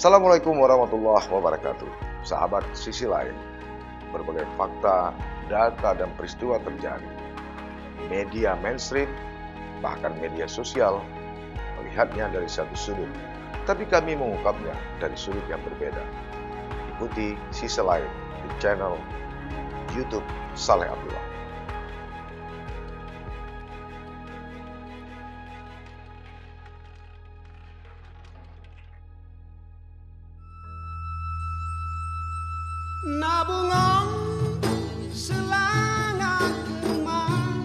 Assalamualaikum warahmatullahi wabarakatuh. Sahabat sisi lain, berbagai fakta, data, dan peristiwa terjadi. Media mainstream, bahkan media sosial, melihatnya dari satu sudut, tapi kami mengungkapnya dari sudut yang berbeda. Ikuti sisi lain di channel YouTube Saleh Abdullah. Nabungong selangat kemang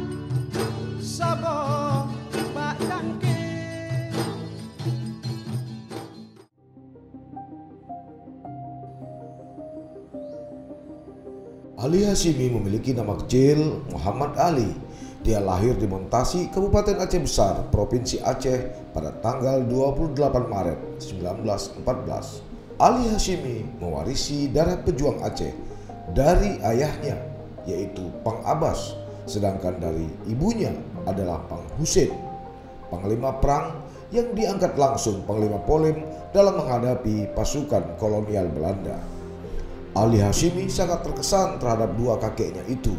Sabo bak dangke. Ali Hashimi memiliki nama kecil Muhammad Ali. Dia lahir di Montasi, Kabupaten Aceh Besar, Provinsi Aceh pada tanggal 28 Maret 1914. Ali Hashimi mewarisi darah pejuang Aceh dari ayahnya, yaitu Pang Abbas, sedangkan dari ibunya adalah Pang Hussein, panglima perang yang diangkat langsung Panglima Polim dalam menghadapi pasukan kolonial Belanda. Ali Hashimi sangat terkesan terhadap dua kakeknya itu.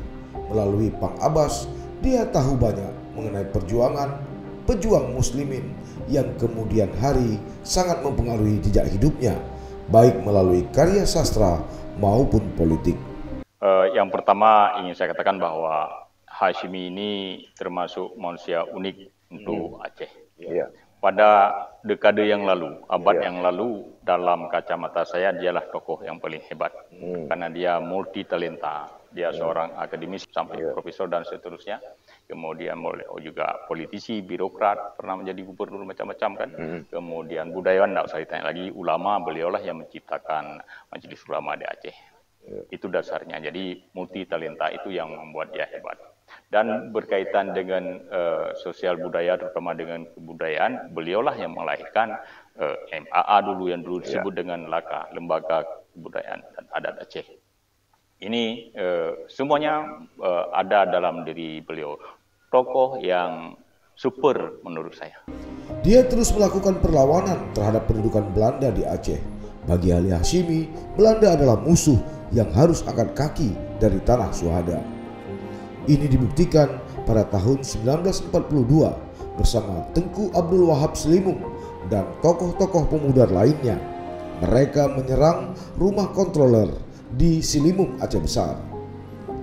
Melalui Pang Abbas, dia tahu banyak mengenai perjuangan pejuang muslimin yang kemudian hari sangat mempengaruhi jejak hidupnya, baik melalui karya sastra maupun politik. Yang pertama ingin saya katakan bahwa Hashimi ini termasuk manusia unik untuk Aceh. Iya. Pada dekade yang lalu, abad yang lalu, dalam kacamata saya dialah tokoh yang paling hebat. Karena dia multi talenta. Dia seorang akademisi sampai profesor dan seterusnya. Kemudian juga politisi, birokrat, pernah menjadi gubernur macam-macam kan. Kemudian budayawan, tidak usah ditanya lagi, ulama, beliaulah yang menciptakan Majelis Ulama di Aceh. Itu dasarnya. Jadi multi talenta itu yang membuat dia hebat. Dan berkaitan dengan sosial budaya, terutama dengan kebudayaan, beliaulah yang melahirkan MAA dulu yang dulu disebut dengan LAKA, Lembaga Kebudayaan dan Adat Aceh. Ini semuanya ada dalam diri beliau. Tokoh yang super menurut saya. Dia terus melakukan perlawanan terhadap pendudukan Belanda di Aceh. Bagi Ali Hashimi, Belanda adalah musuh yang harus angkat kaki dari tanah Suhada. Ini dibuktikan pada tahun 1942 bersama Tengku Abdul Wahab Selimung dan tokoh-tokoh pemuda lainnya. Mereka menyerang rumah kontroler di Selimung, Aceh Besar.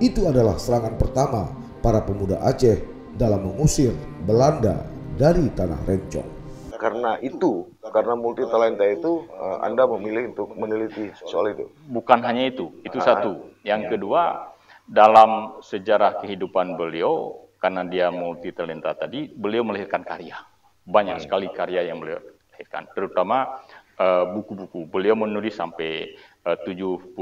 Itu adalah serangan pertama para pemuda Aceh dalam mengusir Belanda dari tanah Rencong. Karena multi talenta itu, Anda memilih untuk meneliti soal itu. Bukan hanya itu satu. Yang kedua, dalam sejarah kehidupan beliau, karena dia multi talenta tadi, beliau melahirkan karya. Banyak sekali karya yang beliau lahirkan, terutama buku-buku. Beliau menulis sampai 70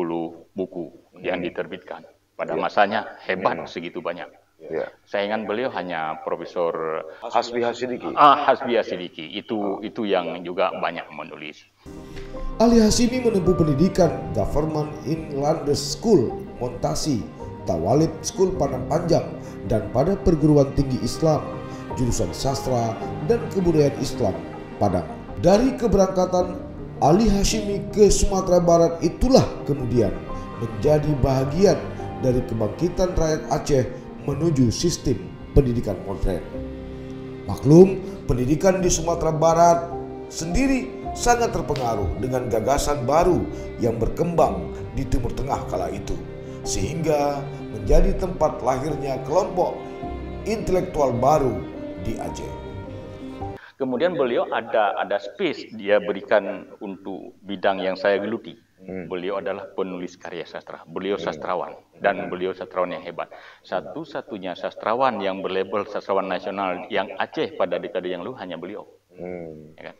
buku yang diterbitkan. Pada masanya hebat segitu banyak. Saingan beliau hanya Profesor Hasbi Hasidiki. Hasbi Hasidiki. Itu yang juga banyak menulis. Ali Hashimi menempuh pendidikan Government Inland School Montasi, Tawalib School Padang Panjang, dan pada perguruan tinggi Islam, jurusan sastra dan kebudayaan Islam Padang. Dari keberangkatan Ali Hashimi ke Sumatera Barat itulah kemudian menjadi bahagian dari kebangkitan rakyat Aceh menuju sistem pendidikan modern. Maklum, pendidikan di Sumatera Barat sendiri sangat terpengaruh dengan gagasan baru yang berkembang di Timur Tengah kala itu, sehingga menjadi tempat lahirnya kelompok intelektual baru di Aceh. Kemudian beliau ada space dia berikan untuk bidang yang saya geluti. Beliau adalah penulis karya sastra. Beliau sastrawan dan beliau sastrawan yang hebat. Satu-satunya sastrawan yang berlabel sastrawan nasional yang Aceh pada dekade yang lalu hanya beliau. Ya kan?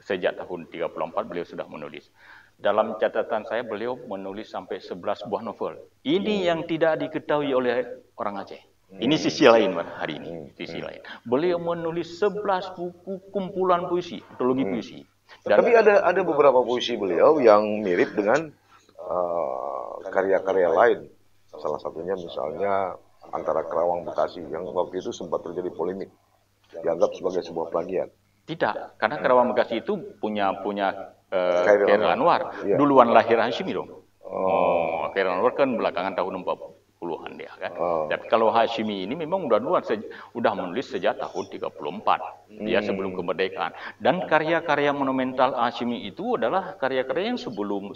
Sejak tahun 34 beliau sudah menulis. Dalam catatan saya beliau menulis sampai 11 buah novel. Ini yang tidak diketahui oleh orang Aceh. Ini sisi lain hari ini, sisi lain. Beliau menulis 11 buku kumpulan puisi, antologi puisi. Dan, tapi ada beberapa puisi beliau yang mirip dengan karya-karya lain. Salah satunya misalnya Antara Kerawang Bekasi yang waktu itu sempat terjadi polemik, dianggap sebagai sebuah plagiat. Tidak, karena Kerawang Bekasi itu punya Khairul Anwar. Iya. Duluan lahir Hashimi dong. Khairul Anwar kan belakangan tahun 40-an dia kan. Tapi kalau Hashimi ini memang udah menulis sejak tahun 34. Dia sebelum kemerdekaan. Dan karya-karya monumental Hashimi itu adalah karya-karya yang sebelum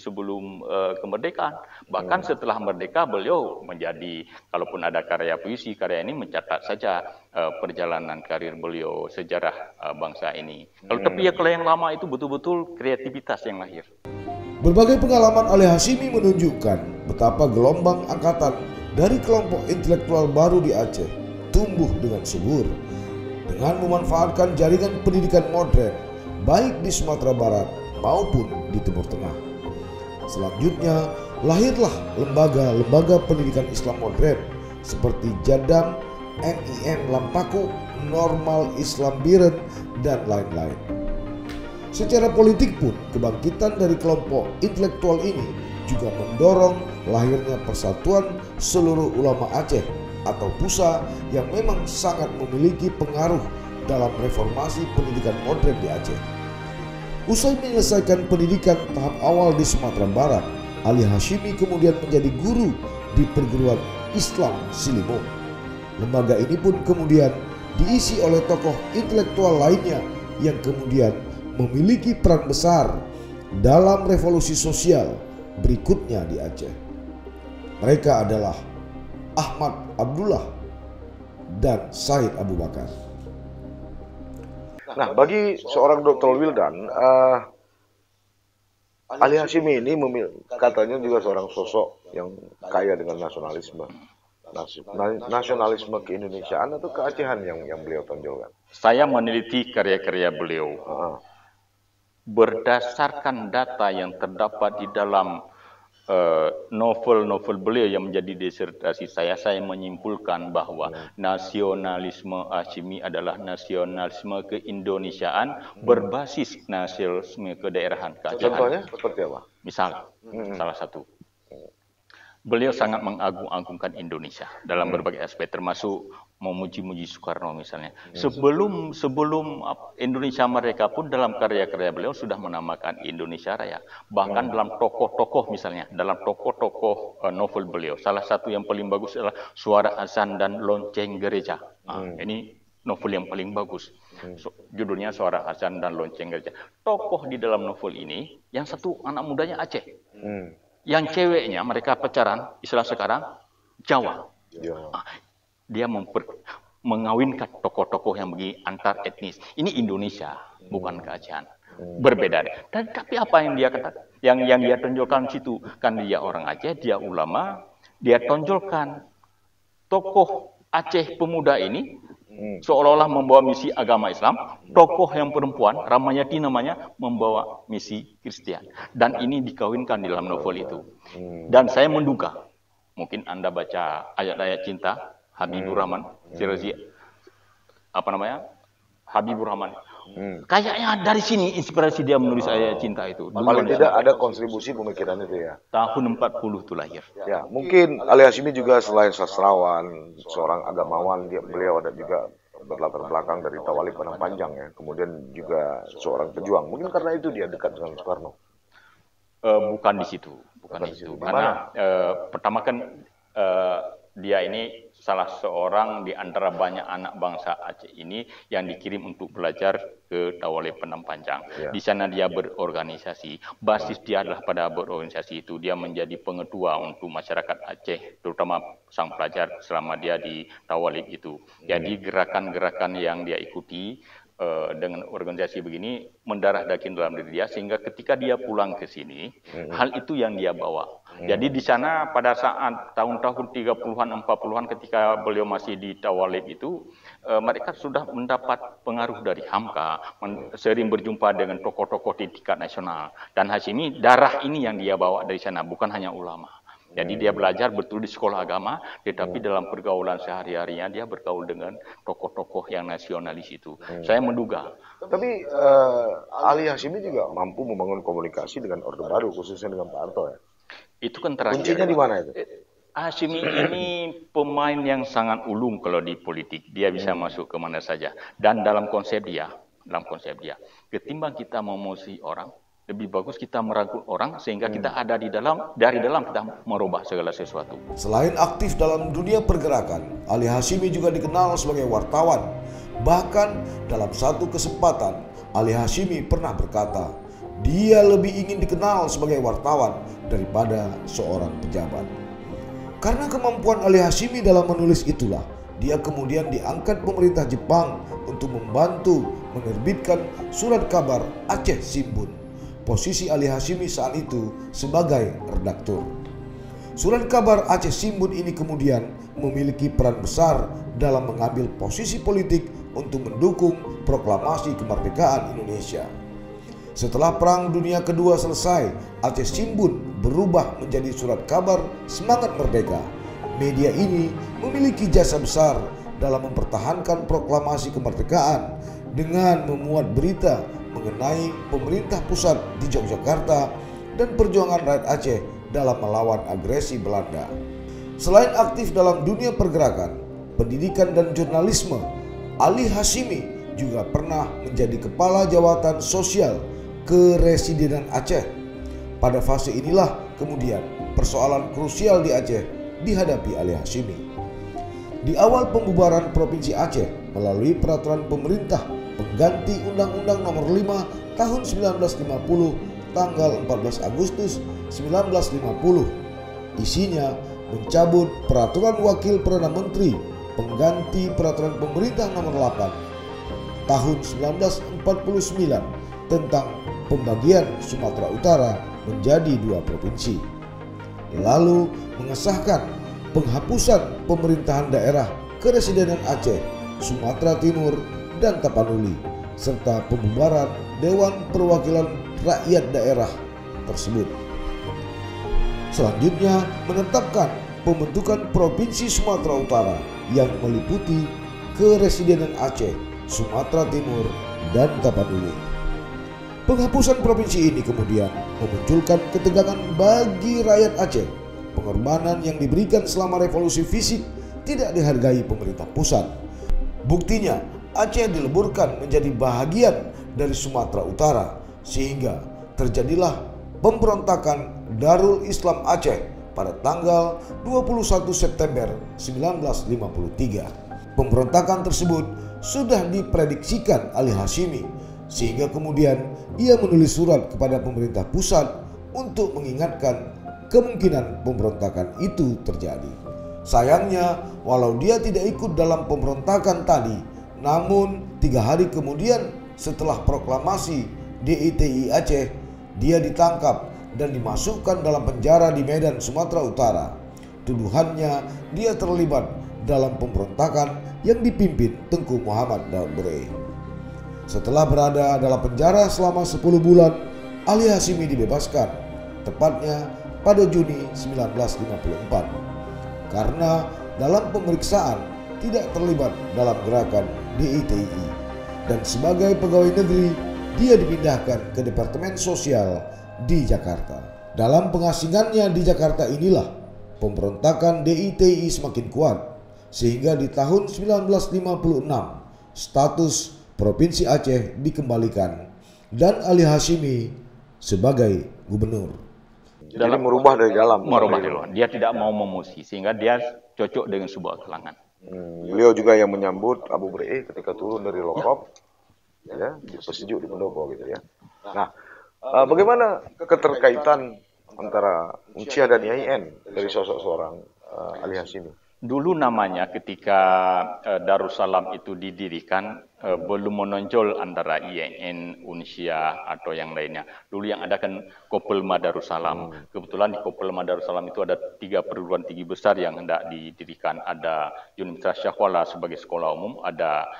kemerdekaan. Bahkan setelah merdeka beliau menjadi, kalaupun ada karya puisi, karya ini mencatat saja perjalanan karir beliau, sejarah bangsa ini. Tapi kalau yang lama itu betul-betul kreativitas yang lahir. Berbagai pengalaman Ali Hashimi menunjukkan betapa gelombang angkatan dari kelompok intelektual baru di Aceh tumbuh dengan subur dengan memanfaatkan jaringan pendidikan modern baik di Sumatera Barat maupun di Timur Tengah. Selanjutnya lahirlah lembaga-lembaga pendidikan Islam modern seperti Jadam, MIM Lampaku, Normal Islam Biren, dan lain-lain. Secara politik pun, kebangkitan dari kelompok intelektual ini juga mendorong lahirnya Persatuan Seluruh Ulama Aceh atau PUSA yang memang sangat memiliki pengaruh dalam reformasi pendidikan modern di Aceh. Usai menyelesaikan pendidikan tahap awal di Sumatera Barat, Ali Hashimi kemudian menjadi guru di perguruan Islam Silimung. Lembaga ini pun kemudian diisi oleh tokoh intelektual lainnya yang kemudian memiliki peran besar dalam revolusi sosial berikutnya di Aceh. Mereka adalah Ahmad Abdullah dan Said Abu Bakar. Nah, bagi seorang Dr. Wildan, Ali Hashimi ini katanya juga seorang sosok yang kaya dengan nasionalisme. Nasionalisme keindonesiaan atau keacehan yang beliau tonjolkan. Saya meneliti karya-karya beliau. Berdasarkan data yang terdapat di dalam novel-novel beliau yang menjadi disertasi saya menyimpulkan bahwa nasionalisme Hashimi adalah nasionalisme keindonesiaan berbasis nasionalisme kedaerahan keacehan. Contohnya seperti apa? Misal, salah satu, beliau sangat mengagung-agungkan Indonesia dalam berbagai aspek, termasuk memuji-muji Soekarno misalnya. Sebelum Indonesia Merdeka pun dalam karya-karya beliau sudah menamakan Indonesia Raya. Bahkan dalam tokoh-tokoh misalnya, dalam tokoh-tokoh novel beliau, salah satu yang paling bagus adalah Suara Azan dan Lonceng Gereja. Ini novel yang paling bagus. Judulnya Suara Azan dan Lonceng Gereja. Tokoh di dalam novel ini, yang satu anak mudanya Aceh. Yang ceweknya mereka pacaran, istilah sekarang Jawa. Dia mengawinkan tokoh-tokoh yang bagi antar etnis. Ini Indonesia, bukan keacehan. Berbeda. Dan tapi apa yang dia katakan? Yang dia tonjolkan situ, kan dia orang Aceh, dia ulama, dia tonjolkan tokoh Aceh pemuda ini seolah-olah membawa misi agama Islam. Tokoh yang perempuan, Ramayati namanya, membawa misi Kristen. Dan ini dikawinkan di dalam novel itu. Dan saya menduga, mungkin Anda baca ayat-ayat cinta Habibur Rahman, Habibur Rahman. Kayaknya dari sini inspirasi dia menulis ayat cinta itu. Paling tidak ada kontribusi pemikiran itu ya. Tahun 40 itu lahir. Ya, mungkin Ali Hashimi juga selain sastrawan, seorang agamawan, beliau ada juga berlatar belakang dari Tawali Padang Panjang ya. Kemudian juga seorang pejuang. Mungkin karena itu dia dekat dengan Soekarno. Bukan di situ, Karena pertama kan dia ini salah seorang di antara banyak anak bangsa Aceh ini yang dikirim untuk belajar ke Tawali Padang Panjang. Di sana dia berorganisasi. Basis dia adalah pada berorganisasi itu. Dia menjadi pengetua untuk masyarakat Aceh, terutama sang pelajar selama dia di Tawali itu. Jadi gerakan-gerakan yang dia ikuti dengan organisasi begini mendarah daging dalam diri dia, sehingga ketika dia pulang ke sini, hal itu yang dia bawa. Jadi di sana pada saat tahun-tahun 30-an, 40-an ketika beliau masih di Tawalib itu, mereka sudah mendapat pengaruh dari Hamka, sering berjumpa dengan tokoh-tokoh di tingkat nasional. Dan Hashimi, darah ini yang dia bawa dari sana, bukan hanya ulama. Jadi dia belajar betul di sekolah agama, tetapi dalam pergaulan sehari-harinya dia bergaul dengan tokoh-tokoh yang nasionalis itu. Saya menduga. Tapi Ali Hashimi juga mampu membangun komunikasi dengan Orde Baru, khususnya dengan Pak Harto ya. Itu kan terakhir. Kuncinya di mana itu? Hashimi ini pemain yang sangat ulung kalau di politik. Dia bisa masuk ke mana saja. Dan dalam konsep dia, ketimbang kita memusuhi orang, lebih bagus kita merangkul orang sehingga kita ada dari dalam kita merubah segala sesuatu. Selain aktif dalam dunia pergerakan, Ali Hashimi juga dikenal sebagai wartawan. Bahkan dalam satu kesempatan, Ali Hashimi pernah berkata, dia lebih ingin dikenal sebagai wartawan daripada seorang pejabat. Karena kemampuan Ali Hashimi dalam menulis itulah, dia kemudian diangkat pemerintah Jepang untuk membantu menerbitkan surat kabar Aceh Shimbun. Posisi Ali Hashimi saat itu sebagai redaktur. Surat kabar Aceh Shimbun ini kemudian memiliki peran besar dalam mengambil posisi politik untuk mendukung proklamasi kemerdekaan Indonesia. Setelah Perang Dunia Kedua selesai, Aceh Shimbun berubah menjadi surat kabar Semangat Merdeka. Media ini memiliki jasa besar dalam mempertahankan proklamasi kemerdekaan dengan memuat berita mengenai pemerintah pusat di Yogyakarta dan perjuangan rakyat Aceh dalam melawan agresi Belanda. Selain aktif dalam dunia pergerakan, pendidikan dan jurnalisme, Ali Hashimi juga pernah menjadi kepala jawatan sosial Keresidenan Aceh. Pada fase inilah kemudian persoalan krusial di Aceh dihadapi Ali Hashimi. Di awal pembubaran Provinsi Aceh melalui peraturan pemerintah pengganti Undang-Undang Nomor 5 Tahun 1950 tanggal 14 Agustus 1950. Isinya mencabut Peraturan Wakil Perdana Menteri pengganti Peraturan Pemerintah Nomor 8 Tahun 1949 tentang pembagian Sumatera Utara menjadi 2 provinsi. Lalu mengesahkan penghapusan pemerintahan daerah Keresidenan Aceh, Sumatera Timur, dan Tapanuli, serta pembubaran Dewan Perwakilan Rakyat Daerah tersebut. Selanjutnya menetapkan pembentukan Provinsi Sumatera Utara yang meliputi Keresidenan Aceh, Sumatera Timur, dan Tapanuli. Penghapusan provinsi ini kemudian memunculkan ketegangan bagi rakyat Aceh. Pengorbanan yang diberikan selama revolusi fisik tidak dihargai pemerintah pusat. Buktinya, Aceh dileburkan menjadi bahagian dari Sumatera Utara, sehingga terjadilah pemberontakan Darul Islam Aceh pada tanggal 21 September 1953. Pemberontakan tersebut sudah diprediksikan Ali Hashimi, sehingga kemudian ia menulis surat kepada pemerintah pusat untuk mengingatkan kemungkinan pemberontakan itu terjadi. Sayangnya, walau dia tidak ikut dalam pemberontakan tadi, namun 3 hari kemudian setelah proklamasi DITI Aceh, dia ditangkap dan dimasukkan dalam penjara di Medan, Sumatera Utara. Tuduhannya dia terlibat dalam pemberontakan yang dipimpin Tengku Muhammad Daud Bureh. Setelah berada dalam penjara selama 10 bulan, Ali Hashimi dibebaskan, tepatnya pada Juni 1954, karena dalam pemeriksaan tidak terlibat dalam gerakan DITI, dan sebagai pegawai negeri dia dipindahkan ke Departemen Sosial di Jakarta. Dalam pengasingannya di Jakarta inilah pemberontakan DITI semakin kuat, sehingga di tahun 1956 status Provinsi Aceh dikembalikan dan Ali Hashimi sebagai gubernur. Jadi merubah dari dalam. Merubah dari luar. Dia tidak mau memusi sehingga dia cocok dengan sebuah kalangan. Beliau juga yang menyambut Abu Bureh ketika turun dari Lokop, ya, di Pesejuk di Pendopo gitu ya. Nah, bagaimana keterkaitan antara Uncia dan IAIN dari sosok seorang Ali Hashimi? Dulu namanya ketika Darussalam itu didirikan belum menonjol antara IAIN, Uncia atau yang lainnya. Dulu yang ada kan Kopelma Darussalam. Kebetulan di Kopelma Darussalam itu ada 3 perguruan tinggi besar yang hendak didirikan. Ada Universitas Syahwala sebagai sekolah umum, ada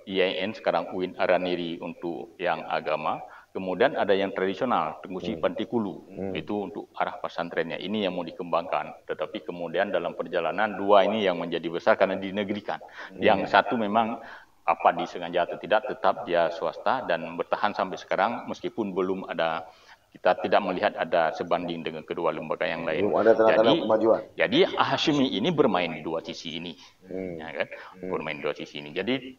IAIN sekarang UIN Araniri untuk yang agama. Kemudian ada yang tradisional, Tenggusi Pantikulu, itu untuk arah pesantrennya. Ini yang mau dikembangkan. Tetapi kemudian dalam perjalanan 2 ini yang menjadi besar karena dinegrikan. Yang satu memang apa disengaja atau tidak, tetap dia swasta dan bertahan sampai sekarang meskipun belum ada, kita tidak melihat ada sebanding dengan kedua lembaga yang lain. Belum ada tanda-tanda kemajuan. Jadi Hashimi ini bermain di 2 sisi ini, ya kan? Bermain di 2 sisi ini. Jadi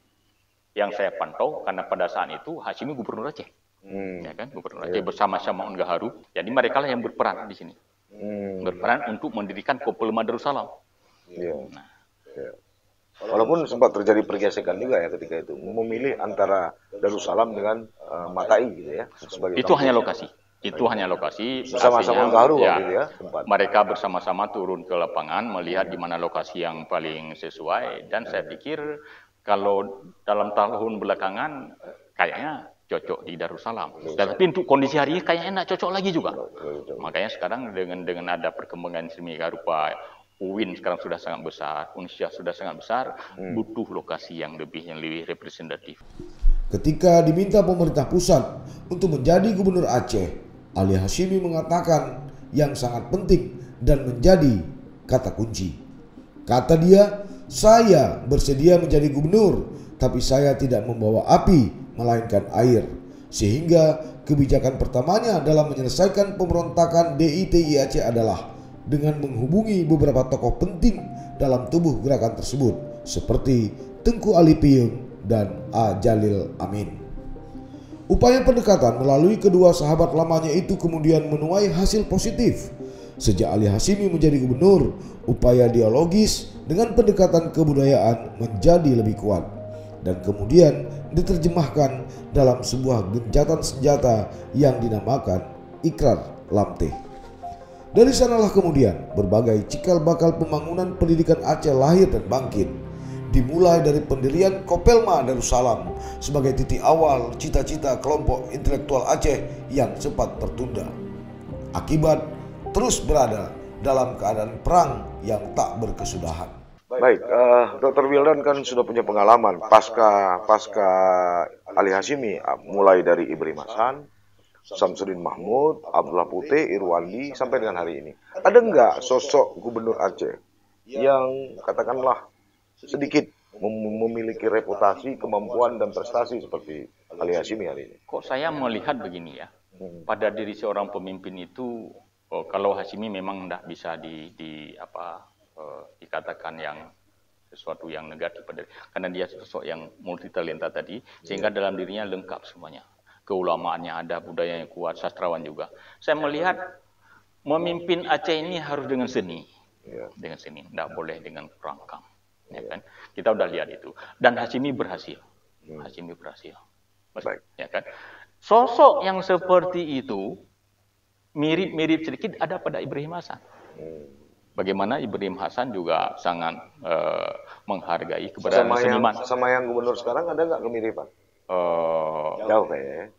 yang saya pantau karena pada saat itu Hashimi gubernur Aceh. Ya kan, Gubernur Aceh bersama-sama Unggaharu. Jadi mereka lah yang berperan di sini. Berperan untuk mendirikan Kopelma Darussalam. Nah. Walaupun sempat terjadi pergesekan juga ya ketika itu, memilih antara Darussalam dengan Matai gitu ya. Itu hanya lokasi. Itu hanya lokasi. Bersama-sama Unggaharu waktu itu ya. Mereka bersama-sama turun ke lapangan melihat di mana lokasi yang paling sesuai, dan saya pikir kalau dalam tahun belakangan kayaknya cocok di Darussalam. Tapi untuk kondisi hari ini kayaknya enak cocok lagi juga. Makanya sekarang dengan ada perkembangan sedemikian rupa, UIN sekarang sudah sangat besar, Unsyah sudah sangat besar, butuh lokasi yang lebih representatif. Ketika diminta pemerintah pusat untuk menjadi gubernur Aceh, Ali Hashimi mengatakan yang sangat penting dan menjadi kata kunci. Kata dia, saya bersedia menjadi gubernur, tapi saya tidak membawa api, melainkan air. Sehingga kebijakan pertamanya dalam menyelesaikan pemberontakan DITI Aceh adalah dengan menghubungi beberapa tokoh penting dalam tubuh gerakan tersebut, seperti Tengku Ali Piyung dan A. Jalil Amin. Upaya pendekatan melalui kedua sahabat lamanya itu kemudian menuai hasil positif. Sejak Ali Hashimi menjadi gubernur, upaya dialogis dengan pendekatan kebudayaan menjadi lebih kuat dan kemudian diterjemahkan dalam sebuah gencatan senjata yang dinamakan Ikrar Lamteh. Dari sanalah kemudian berbagai cikal bakal pembangunan pendidikan Aceh lahir dan bangkit. Dimulai dari pendirian Kopelma Darussalam sebagai titik awal cita-cita kelompok intelektual Aceh yang sempat tertunda. Akibat terus berada dalam keadaan perang yang tak berkesudahan. Baik, Dr. Wildan kan sudah punya pengalaman pasca Ali Hashimi, mulai dari Ibrahim Hasan, Samsudin Mahmud, Abdullah Putih, Irwandi sampai dengan hari ini. Ada nggak sosok gubernur Aceh yang katakanlah sedikit memiliki reputasi, kemampuan dan prestasi seperti Ali Hashimi hari ini? Kok saya melihat begini ya, pada diri seorang pemimpin itu, kalau Hashimi memang tidak bisa dikatakan yang sesuatu yang negatif karena dia sosok yang multi talenta tadi, sehingga dalam dirinya lengkap semuanya. Keulamaannya ada, budayanya kuat, sastrawan juga. Saya melihat memimpin Aceh ini harus dengan seni, dengan seni, tidak boleh dengan kerangkang. Ya kan? Kita udah lihat itu, dan Hashimi berhasil. Hashimi berhasil. Baik. Ya kan? Sosok yang seperti itu mirip-mirip sedikit ada pada Ibrahim Hasan. Bagaimana Ibrahim Hasan juga sangat menghargai keberadaan seniman. Sama yang gubernur sekarang ada nggak kemiripan? Jauh kayaknya.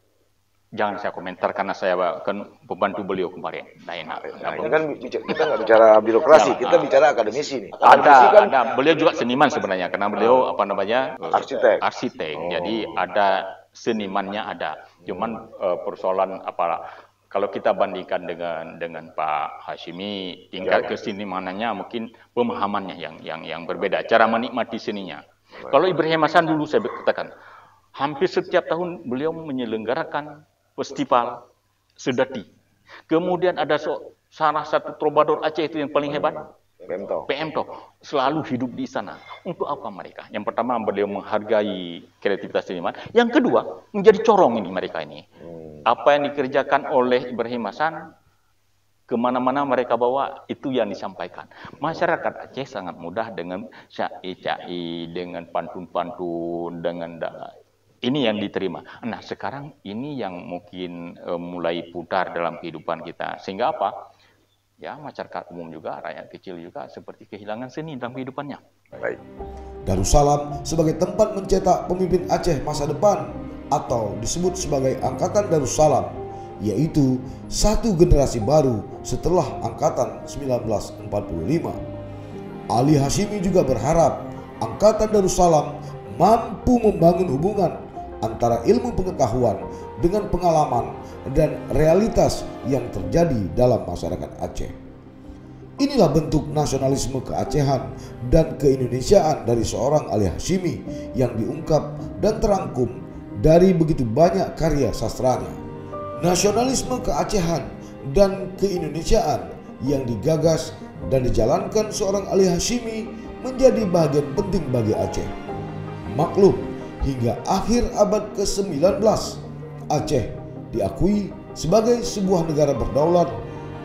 Jangan saya komentar karena saya kan pembantu beliau kemarin. Nah, enak. Ini kan kita nggak bicara birokrasi, kita bicara akademisi nih. Ada. Beliau juga seniman sebenarnya karena beliau arsitek. Jadi ada senimannya ada. Cuman persoalan kalau kita bandingkan dengan Pak Hashimi, tingkat kesenimanannya mungkin pemahamannya yang berbeda, cara menikmati seninya. Kalau Ibrahim Hasan dulu saya katakan, hampir setiap tahun beliau menyelenggarakan festival Sedati. Kemudian ada salah satu troubadour Aceh itu yang paling hebat, PM Tok, selalu hidup di sana. Untuk apa mereka? Yang pertama, beliau menghargai kreativitas seniman. Yang kedua, menjadi corong ini mereka ini. Apa yang dikerjakan oleh Ibrahim Hasan, kemana-mana mereka bawa, itu yang disampaikan. Masyarakat Aceh sangat mudah dengan syai-syai, dengan pantun-pantun, dengan ini yang diterima. Nah, sekarang ini yang mungkin mulai putar dalam kehidupan kita. Sehingga apa? Ya, masyarakat umum juga, rakyat kecil juga seperti kehilangan seni dalam kehidupannya. Baik. Darussalam sebagai tempat mencetak pemimpin Aceh masa depan atau disebut sebagai Angkatan Darussalam, yaitu satu generasi baru setelah Angkatan 1945. Ali Hashimi juga berharap Angkatan Darussalam mampu membangun hubungan antara ilmu pengetahuan dengan pengalaman dan realitas yang terjadi dalam masyarakat Aceh. Inilah bentuk nasionalisme keacehan dan keindonesiaan dari seorang Ali Hashimi yang diungkap dan terangkum dari begitu banyak karya sastranya. Nasionalisme keacehan dan keindonesiaan yang digagas dan dijalankan seorang Ali Hashimi menjadi bagian penting bagi Aceh. Maklum, hingga akhir abad ke-19, Aceh diakui sebagai sebuah negara berdaulat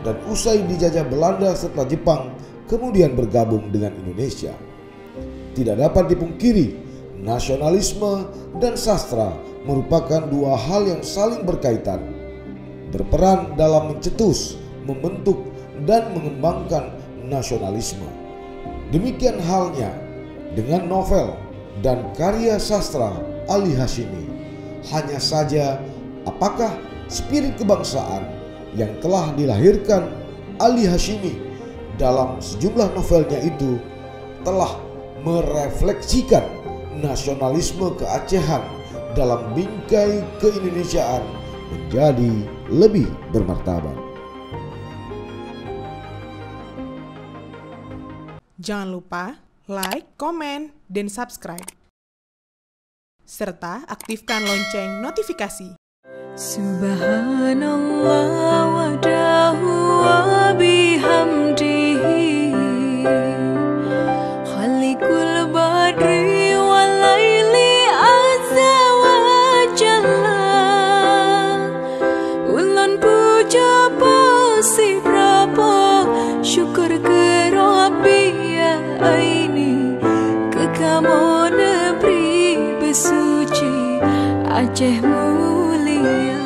dan usai dijajah Belanda serta Jepang kemudian bergabung dengan Indonesia. Tidak dapat dipungkiri, nasionalisme dan sastra merupakan dua hal yang saling berkaitan, berperan dalam mencetus, membentuk, dan mengembangkan nasionalisme. Demikian halnya dengan novel dan karya sastra Ali Hashimi. Hanya saja, apakah spirit kebangsaan yang telah dilahirkan Ali Hashimi dalam sejumlah novelnya itu telah merefleksikan nasionalisme keacehan dalam bingkai keindonesiaan menjadi lebih bermartabat. Jangan lupa like, komen, dan subscribe. Serta aktifkan lonceng notifikasi. Subhanallah wahdahu wa bihamdihi Khaliqul badri wal laili azza wa jalla Ulun puja pasi berapa syukur ke Rabbi ya aini ke kamu negeri bersuci Aceh mulia